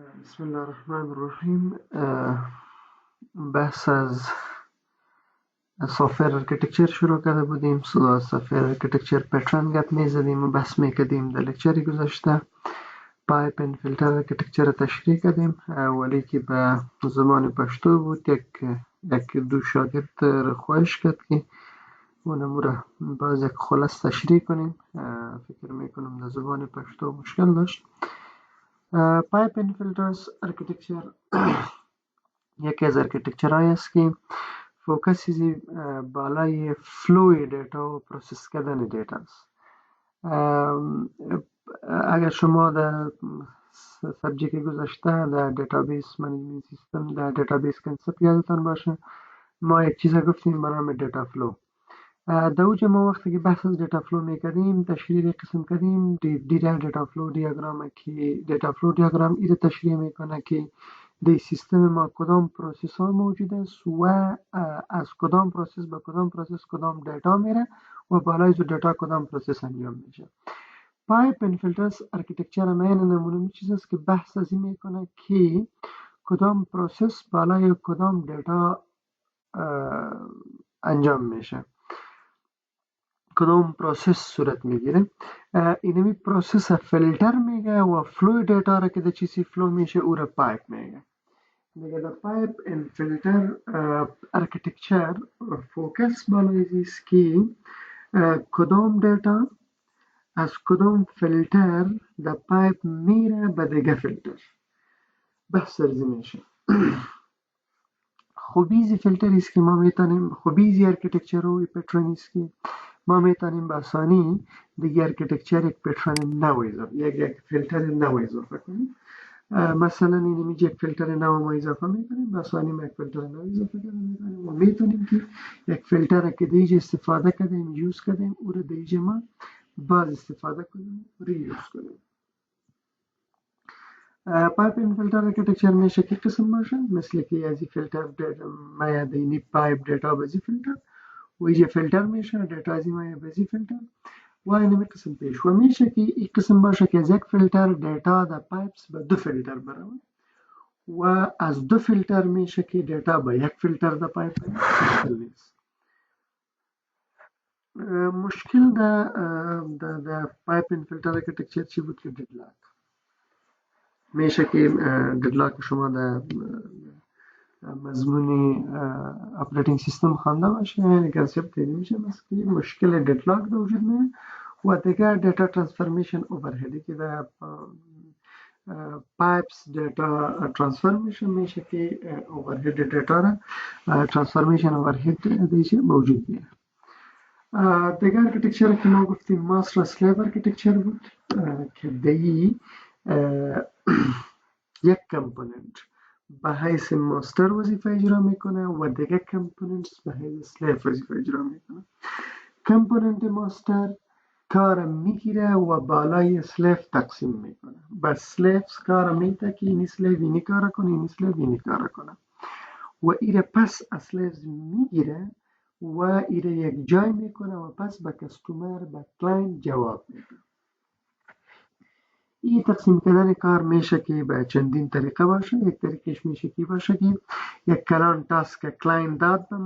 بسم الله الرحمن الرحیم. بحث از سافر ارکیتکچر شروع کرده بودیم. سافر ارکیتکچر پترن گپ میزدیم و بحث میکردیم. در لکچری گذشته پایپ اند فیلتر ارکیتکچر تشریح کردیم، ولی که به زمان پشتو بود. یک دو شاگرد را خواهش کرد که اونمو را باز یک خلاص تشریح کنیم. فکر میکنم در زبان پشتو مشکل داشت. پایپ اند فیلترز ارکیتکچر یکی از ارکیتکچرهایی است که فوکسی بالای فلوی دیتا و پروسس کردن دیتا است. اگر شما در سبجیکت گذشته در دیتابیس منیجمنت سیستم، در دیتابیس کنسپت یادتان باشه، ما یک چیز گفتیم به نام دیتا فلو. در اوج ما وقتی که بحث از دیتا فلو میکردیم تشریح قسم کردیم دیتا فلو دیاگرام که دیتا فلو دیاگرام این تشریح میکنه که در سیستم ما کدام پروسس ها موجود است و از کدام پروسس به کدام پروسس کدام دیتا میره و بالای جو دیتا کدام پروسس انجام میشه. پایپ اند فیلترز ارکیتکچر ما این نمونه چیز است که بحث از این میکنه که کدام پروسس بالای کدام دیتا انجام میشه، کدام پروسس صورت میگیره. اینمی پروسس فیلتر میگه و فلو دیتا را که در چیزی فلو میشه او را پایپ میگه. دیگه در پایپ اند فیلتر ارکیتکچر فوکس بالای است که کدام دیتا از کدام فیلتر در پایپ میره به دیگه فیلتر بحث سرزی میشه. خوبیزی فیلتر است که ما میتونیم، خوبیزی ارکیتکچر و پترن است که ما میتونیم به آسانی دیگه ارکیتکچر یک پترن نو اضافه، یک فیلتر نو اضافه کنیم. مثلا این یک فیلتر نو ما اضافه میکنیم، به آسانی ما یک فیلتر نو اضافه کنیم و میتونیم که یک فیلتر که دیگه استفاده کردیم یوز کردیم او رو دیگه ما باز استفاده کنیم ریوز کنیم. پایپ این فیلتر ارکیتکچر میشه که قسم باشه، مثل که از این فیلتر ما یادینی پایپ دیتا بازی فیلتر و اینجا فیلتر میشه دیتا از این ما بازی فیلتر و اینمی قسم پیش و میشه که این قسم باشه که از یک فیلتر دیتا در پایپس به دو فیلتر بروه و از دو فیلتر میشه که دیتا به یک فیلتر در پایپ نیست. مشکل در پایپ این فیلتر ارکیتکچر چی بود که ددلاک میشه که ددلاک شما در مضمون اپریتینگ سیستم خوانده باشه، یعنی کنسپت دیده میشه بس که مشکل ددلاک در وجود میاد و دیگر دیتا ترانسفورمیشن اوورهدی که در پایپس دیتا ترانسفر میشه که اوورهد دیتا را ترانسفورمیشن اوورهد دیشه موجود میاد. دیگر ارکیتکچر که ما گفتیم ماستر اسلیو ارکیتکچر بود که دی یک کمپوننت به حیث ماستر وظیفه اجرا میکنه و دیگه کمپوننت به حیث اسلیو وظیفه اجرا میکنه. کمپوننت ماستر کار میگیره و بالای اسلیو تقسیم میکنه. به اسلیوز کار میده که این اسلیو اینی کار کنه، این اسلیو اینی کار کنه و ایره پس اسلیوز میگیره و ایره یک جای میکنه و پس به کستومر، به کلاینت جواب میده. این تقسیم کردن کار میشه که به چندین طریقه باشه. یک طریقش میشه که باشه که یک کلان تاسک کلاینت داد به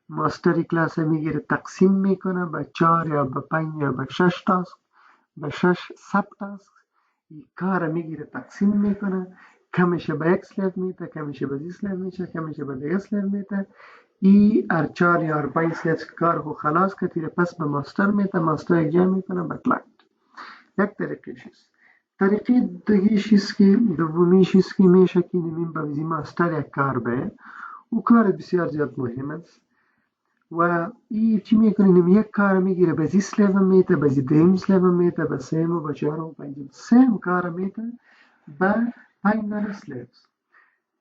ماستر کلاس میگیره تقسیم میکنه به 4 یا به 5 یا به 6 تاسک، به 6 سب تاسک. این کار میگیره تقسیم میکنه، کمشه به یک اسلیو میده، کمشه به اسلیو میشه، کمشه به دیگه اسلیو میده. ای ار 4 یا 5 اسلیو کار خو خلاص که پس به ماستر میده، ماستر یک جای میکنه به کلاینت. یک طریقش است. طریقه دیگه است که دومیش است که میشه که نمیم به ویزی ماستر یک کار به و کار بسیار زیاد مهم است و این چی میکنه نمی یک کار میگیره به زی اسلیو میده، به زی دیم اسلیو میده، به سیم و به 4 و 5 سیم کار میده به 5 نان اسلیوز.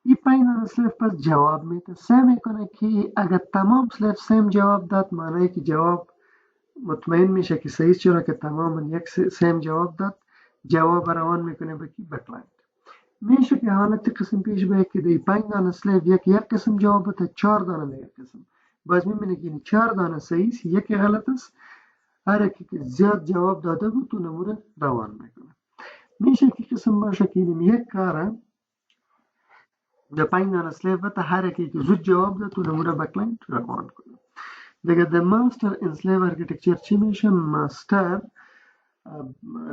این 5 نان اسلیو پس جواب میده. سه میکنه که اگر تمام اسلیو سیم جواب داد معنی که جواب مطمئن میشه که صحیح، چرا که تماما یک سیم جواب داد، جواب روان میکنه به کی؟ به کلاینت. میشه که حالت قسم پیش بیاد که دی 5 دانه اسلیو یک قسم جواب بده، 4 دانه یک قسم. باز میبینه که این 4 دانه صحیح است، یکی غلط است. هر کی که زیاد جواب داده بود تو نمونه روان میکنه. میشه که قسم باشه که اینم یک کاره depending on a slave بته هر یکی که زود جواب ده تو نمونه به کلاینت روان کنه. دیگه د ماستر ان سلیو آرکیتکچر چی میشه؟ ماستر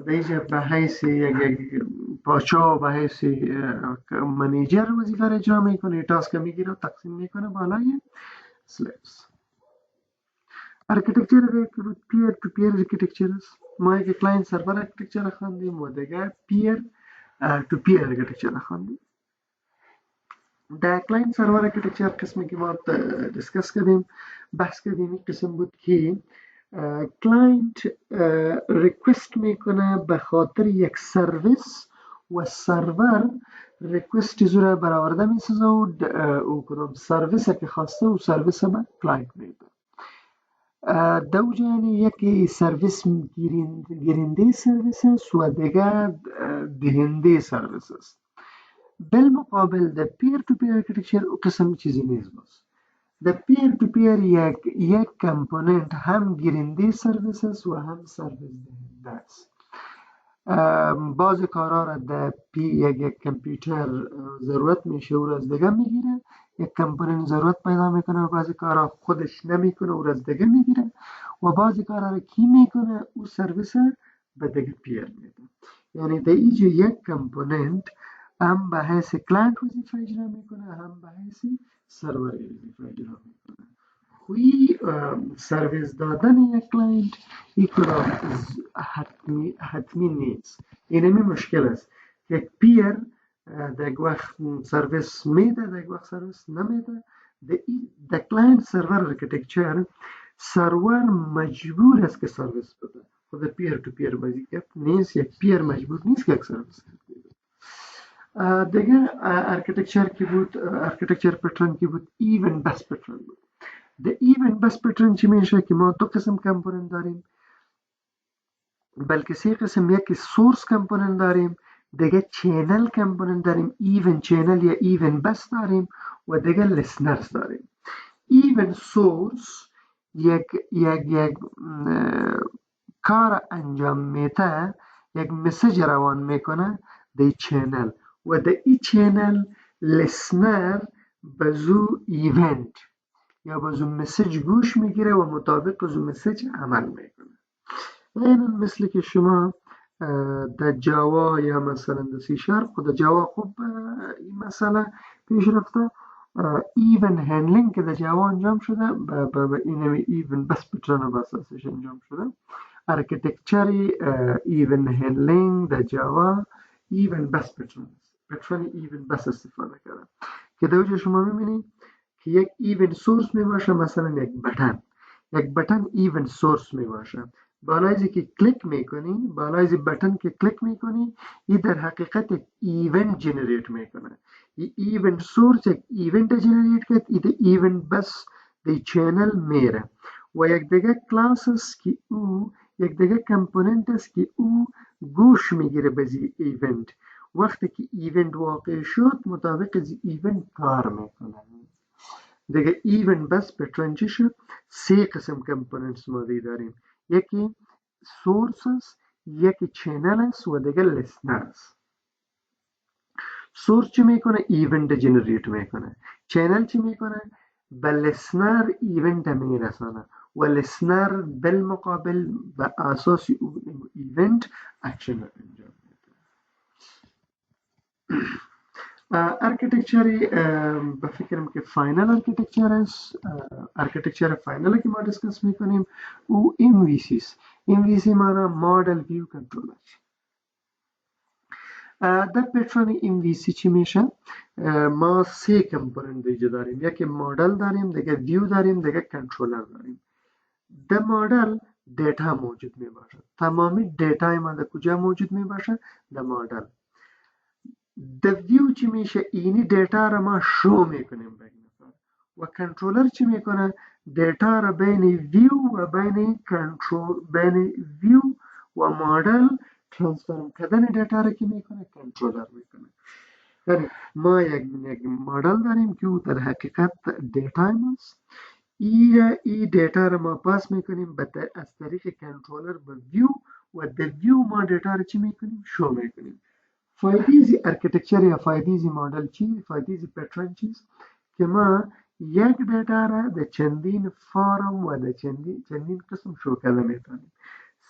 دیگه به حیث یک پاچا و به حیث منیجر وظیفه را اجرا میکنه، تاسک میگیره و تقسیم میکنه بالای سلیوز. آرکیتکچر که بود پیر تو پیر آرکیتکچر است. ما یک کلاینت سرور آرکیتکچر خواندیم و دیگه پیر تو پیر آرکیتکچر خواندیم. در کلاینت سرور آرکیتکچر قسمی که ما دیسکس کردیم بحث کردیم این قسم بود که کلاینت ریکوست میکنه به خاطر یک سرویس و سرور ریکوست زوره برآورده میسازه و او کدام سرویس که خواسته و سرویس به کلاینت میده. دو یعنی یکی سرویس گیرنده سرویس است و دیگر دهنده سرویس است. بالمقابل در پیر تو پیر آرکیتکچر او قسم چیزی نیست. باز در پیر تو پیر یک کمپوننت هم گیرنده سرویس است و هم سرویس دهنده است. بعضی کارها را در یک کامپیوتر ضرورت میشه او را از دیگه میگیره، یک کمپوننت ضرورت پیدا میکنه و بعضی کارها خودش نمیکنه او را از دیگه میگیره و بعضی کارها را کی میکنه او سرویس به دیگه پیر میده. یعنی در اینجا یک کمپوننت هم به حیث کلاینت وظیفه اجرا میکنه هم به حیث سرور وظیفه اجرا میکنه. خوی سرویس دادن یک کلاینت این کدام حتمی نیست. اینمی مشکل است یک پیر در یک وقت سرویس میده در یک وقت سرویس نمیده. در کلاینت سرور آرکیتکچر سرور مجبور است که سرویس بده. خود پیر تو پیر وظیفه نیست. یک پیر مجبور نیست که یک سرویس بده. دیگه آرکیتکچر کی بود؟ آرکیتکچر پترن کی بود؟ ایون بس پترن بود. د ایون بس پترن چی میشه که ما دو قسم کمپوننت داریم، بلکه سه قسم. یکی سورس کمپوننت داریم، دیگه چینل کمپوننت داریم، ایون چینل یا ایون بس داریم و دیگه لسنرز داریم. ایون سورس یک کار انجام میده، یک مسیج روان میکنه در چینل و در این چینل لسنر بزو ایونت یا بزو مسیج گوش میگیره و مطابق بزو مسیج عمل میکنه. این مثل که شما در جاوا یا مثلا در سی شارپ و در جاوا خوب این مسئله پیش رفته. ایون هندلینگ که در جاوا انجام شده به این ایون بس پترن و اساسش انجام شده. آرکیتکچر ایون هندلینگ در جاوا ایون بس پترن ایون بس استفاده کرده که در وجه شما میبینید که یک ایون سورس میباشه، مثلا یک بٹن ایون سورس میباشه. بالای که کلیک میکنی، بالای بٹن که کلیک میکنی این در حقیقت یک ایونت جنریت میکنه. این ایونت سورس یک ایونت جنریت کرد، این ایونت بس در چینل میره و یک دیگه کلاس است که او یک دیگه کمپوننت است که او گوش میگیره به زی ایونت. وقتی که ایونت واقع شد مطابق از ایونت کار میکنه. دیگه ایونت بس پترن چی شد؟ سه قسم کمپوننتس ما داریم، یکی سورس است، یکی چینل است و دیگه لسنر است. سورس چی میکنه؟ ایونت جنریت میکنه. چینل چی میکنه؟ به لسنر ایونت میرسانه و لسنر بالمقابل به اساس ایونت اکشن انجام میده. ارکیتکچری به فکرم که فاینل ارکیتکچر است. ارکیتکچر فاینل که ما دیسکس میکنیم او MVC است. MVC معنی مدل ویو کنترلر. در پترن MVC چی میشه؟ ما سه کمپوننت دیگه داریم، یکی مدل داریم، دیگه ویو داریم، دیگه کنترلر داریم. در مدل دیتا موجود می باشد. تمامی دیتا ما در کجا موجود می باشد؟ در مدل. در ویو چی میشه؟ اینی دیتا را ما شو میکنیم به این نفر و کنترلر چی میکنه؟ دیتا را بین ویو و بین ویو و مدل ترانسفورم کردن دیتا را که میکنه؟ کنترلر میکنه. یعنی ما یک مدل داریم که او در حقیقت دیتا ماست. این دیتا را ما پاس میکنیم از طریق کنترلر به ویو و در ویو ما دیتا را چی میکنیم؟ شو میکنیم. فایدیزی ارکیتکچر یا فایدیزی مدل چی؟ فایدیزی پترن چیست که ما یک دیتا را در چندین فارم و در چندین قسم شو کرده میتونیم.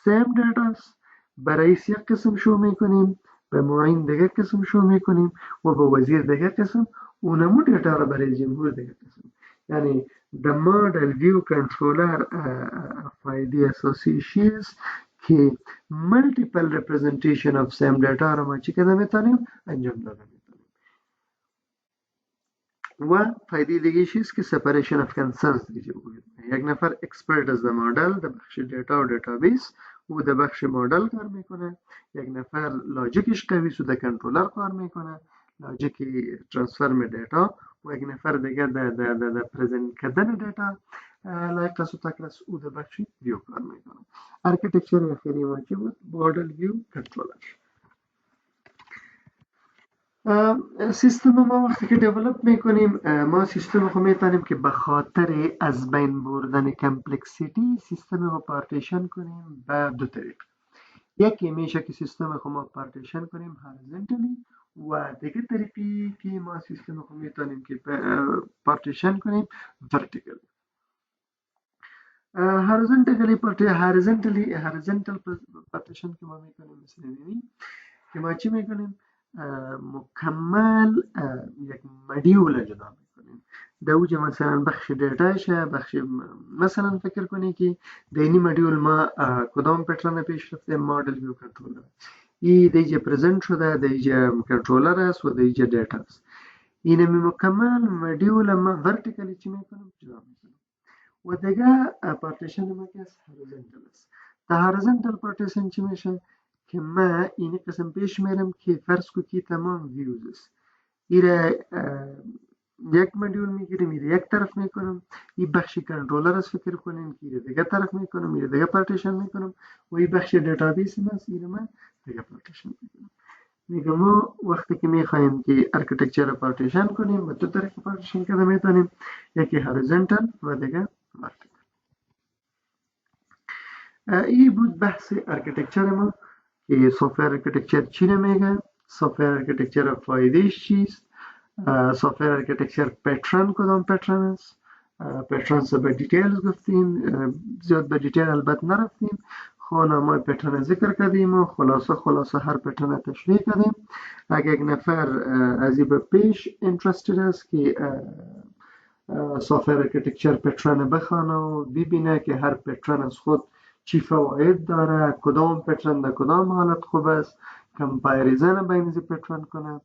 سیم دیتا است، به رئیس یک قسم شو میکنیم، به معین دیگه قسم شو میکنیم و به وزیر دیگه قسم، اونمو دیتا را برای جمهور دیگه قسم. یعنی the model view controller فایده اساسی است که multiple representation of same data را ما چی کده میتونیم انجام داده میتونیم. و فایده دیگه چیست که separation of concerns دیگه بود. یک نفر expert از مدل در بخش دیتا و دیتابیس او در بخش مدل کار میکنه، یک نفر لاجیکش قوی سو در کنترلر کار میکنه، لاجیک ترانسفر دیتا، و یک نفر دیگه در پرزنت کردن دیتا لایق است و تکرس او در بخش ویو کار میکنه. ارکیتکچر اخیری ما چی بود؟ مدل ویو کنترلر. سیستم ما وقتی که دیولپ میکنیم ما سیستم خو میتونیم که به خاطر از بین بردن کمپلکسیتی سیستم رو پارتیشن کنیم به دو طریق. یکی میشه که سیستم خو ما پارتیشن کنیم هورایزونتالی و دیگه طریقی که ما سیستم خو میتونیم که پارتیشن کنیم ورتیکلی. هورایزونتالی پارتیشن که ما میکنیم مثل اینی که ما چی میکنیم مکمل یک مدیول جدا میکنیم. در اوج مثلا بخش دیتاشه، بخش مثلا فکر کنی که در این مدیول ما کدام پترن پیش رفته، مدل ویو کنترلر ای دیجا پرزنت شده، دیجا کنترلر است و دیجا دیتا است. این مکمل مدیول ما ورتیکلی چی میکنیم جدا میکنیم. و دیگه پارتیشن ما که هورایزونتال است. در هورایزونتال پارتیشن چی میشه که ما این قسم پیش میرم که فرض کو که تمام ویوز است، ایره یک مدیول میگیریم، ایره یک طرف میکنم، این بخش کنترلر است فکر کنیم که ایره دیگه طرف میکنم، ایره دیگه پارتیشن میکنم و این بخش دیتابیس است، ایره من دیگه پارتیشن میکنم. میگم ما وقتی که میخوایم که ارکیتکچر پارتیشن کنیم و دو طرف پارتیشن کرده میتونیم، یکی هورایزونتال و دیگه ورتیکال. این بود بحث ارکیتکچر ما که سافر ارکیتکچر چی نمیگه، سافر ارکیتکچر فایدهش چیست، سافر ارکیتکچر پترن کدام پترن است، پترن به دیتیلز گفتیم، زیاد به دیتیل البته نرفتیم، خانمای پترن ذکر کردیم و خلاصه هر پترن تشریح کردیم. اگر یک نفر از این به پیش انترستد است که سافر ارکیتکچر پترن بخوانه و ببینه که هر پترن از خود چی فواید داره، کدام پترن در کدام حالت خوب است، کمپایریزن بین این پترن کنه،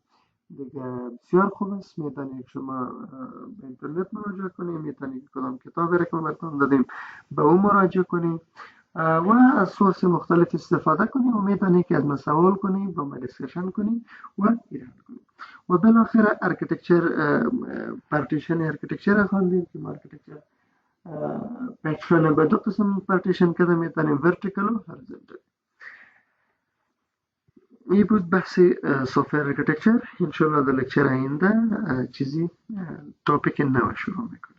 دیگه بسیار خوب است. میتونید شما به اینترنت مراجعه کنید، میتونید کدام کتابی را که براتون دادیم به اون مراجعه کنید و از سورس مختلف استفاده کنید و میتونید که از ما سوال کنید، با ما دیسکشن کنید و ایراد کنید. و بالاخره ارکیتکچر پارتیشن ارکیتکچر خواندیم که ارکیتکچر پترن به دو قسم پارتیشن کرده میتونیم، ورتیکال و هورایزونتال. این بود بحث سافر ارکیتکچر. انشاءالله در لکچر آینده چیزی توپیک نو شروع میکنم.